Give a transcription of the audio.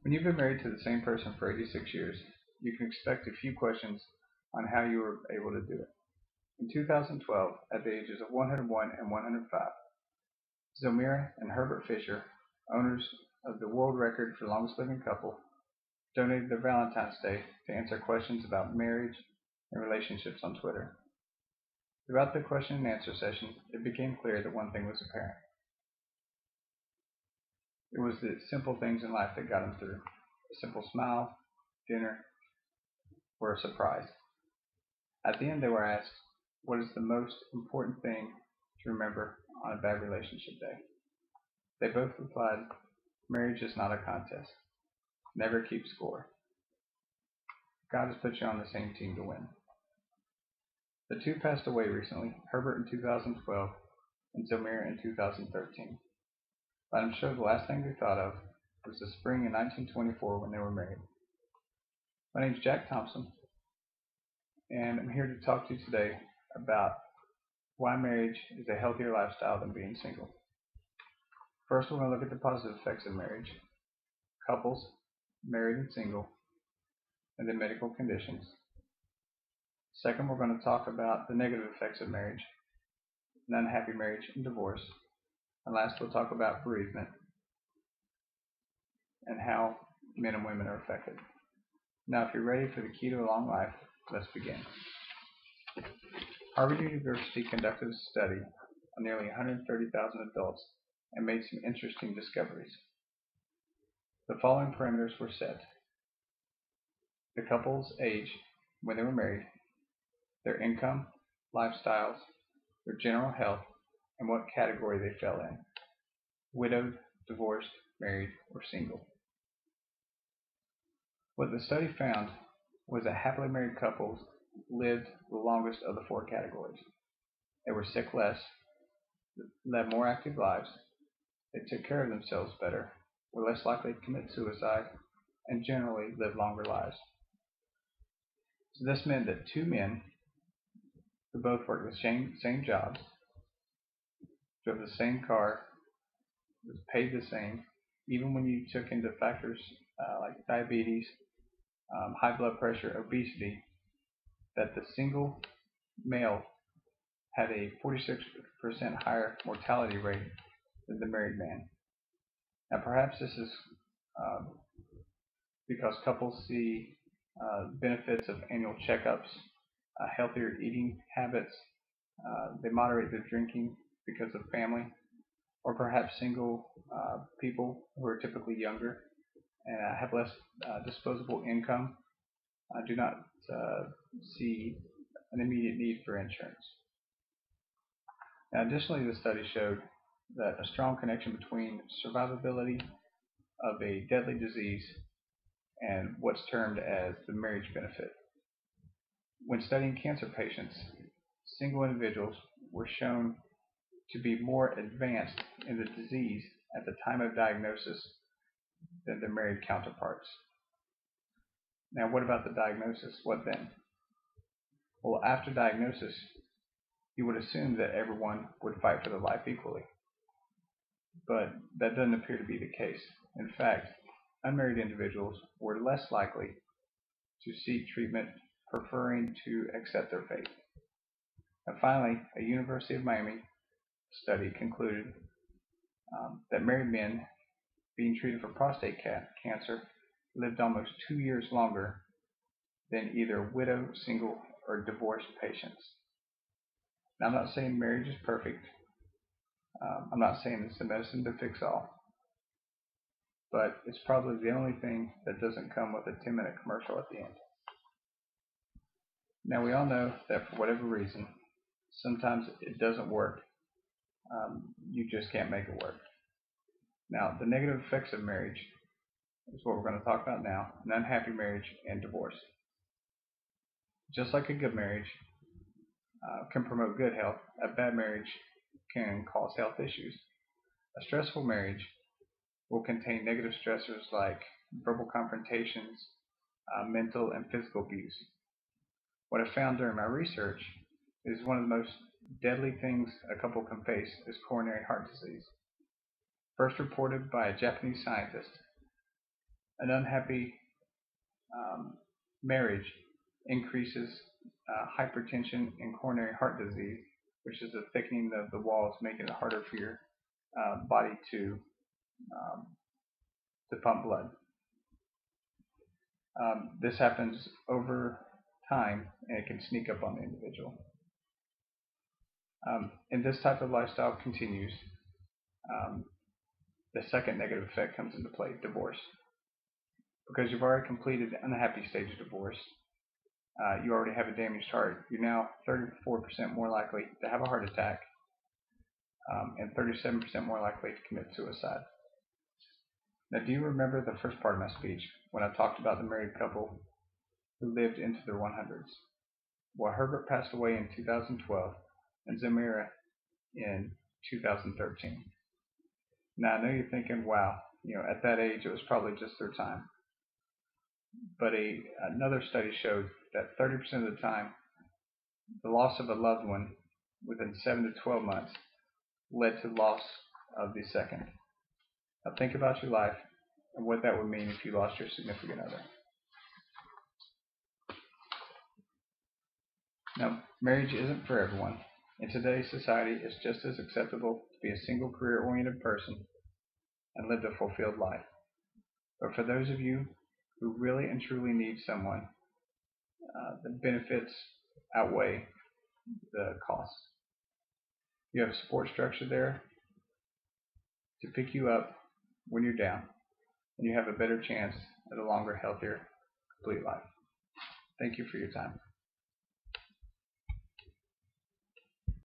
When you've been married to the same person for 86 years, you can expect a few questions on how you were able to do it. In 2012, at the ages of 101 and 105, Zomira and Herbert Fisher, owners of the world record for longest living couple, donated their Valentine's Day to answer questions about marriage and relationships on Twitter. Throughout the question and answer session, it became clear that one thing was apparent. It was the simple things in life that got them through. A simple smile, dinner, or a surprise. At the end, they were asked, what is the most important thing to remember on a bad relationship day? They both replied, marriage is not a contest. Never keep score. God has put you on the same team to win. The two passed away recently, Herbert in 2012 and Zomira in 2013. But I'm sure the last thing they thought of was the spring in 1924 when they were married. My name is Jack Thompson, and I'm here to talk to you today about why marriage is a healthier lifestyle than being single. First, we're going to look at the positive effects of marriage, couples, married and single, and then medical conditions. Second, we're going to talk about the negative effects of marriage, an unhappy marriage and divorce. And last, we'll talk about bereavement and how men and women are affected. Now, if you're ready for the key to a long life, let's begin. Harvard University conducted a study on nearly 130,000 adults and made some interesting discoveries. The following parameters were set: the couple's age when they were married, their income, lifestyles, their general health, and what category they fell in: widowed, divorced, married, or single. What the study found was that happily married couples lived the longest of the four categories. They were sick less, led more active lives, they took care of themselves better, were less likely to commit suicide, and generally lived longer lives. So this meant that two men who both worked the same jobs, drove the same car, was paid the same, even when you took into factors like diabetes, high blood pressure, obesity, that the single male had a 46% higher mortality rate than the married man. Now perhaps this is because couples see benefits of annual checkups, healthier eating habits, they moderate their drinking because of family, or perhaps single people who are typically younger and have less disposable income do not see an immediate need for insurance. Now, additionally, the study showed that a strong connection between survivability of a deadly disease and what's termed as the marriage benefit. When studying cancer patients, single individuals were shown to be more advanced in the disease at the time of diagnosis than their married counterparts. Now, what about the diagnosis? What then? Well, after diagnosis, you would assume that everyone would fight for their life equally. But that doesn't appear to be the case. In fact, unmarried individuals were less likely to seek treatment, preferring to accept their fate. And finally, a University of Miami study concluded that married men being treated for prostate cancer lived almost 2 years longer than either widow, single, or divorced patients. Now, I'm not saying marriage is perfect. I'm not saying it's the medicine to fix all. But it's probably the only thing that doesn't come with a 10-minute commercial at the end. Now, we all know that for whatever reason, sometimes it doesn't work. You just can't make it work. Now, the negative effects of marriage is what we're going to talk about now: an unhappy marriage and divorce. Just like a good marriage can promote good health, a bad marriage can cause health issues. A stressful marriage will contain negative stressors like verbal confrontations, mental and physical abuse. What I found during my research is one of the most deadly things a couple can face is coronary heart disease. First reported by a Japanese scientist, An unhappy marriage increases hypertension and coronary heart disease, which is a thickening of the walls, making it harder for your body um, to pump blood. This happens over time, and it can sneak up on the individual. And this type of lifestyle continues. Um, the second negative effect comes into play: divorce. Because you've already completed the unhappy stage of divorce, you already have a damaged heart. You're now 34% more likely to have a heart attack, and 37% more likely to commit suicide. Now, do you remember the first part of my speech when I talked about the married couple who lived into their 100s? Well, Herbert passed away in 2012 and Zamira in 2013. Now, I know you're thinking, wow, at that age it was probably just their time. But another study showed that 30% of the time, the loss of a loved one within 7 to 12 months led to loss of the second. Now think about your life and what that would mean if you lost your significant other. Now, marriage isn't for everyone. In today's society, it's just as acceptable to be a single career-oriented person and live a fulfilled life. But for those of you who really and truly need someone, the benefits outweigh the costs. You have a support structure there to pick you up when you're down, and you have a better chance at a longer, healthier, complete life. Thank you for your time.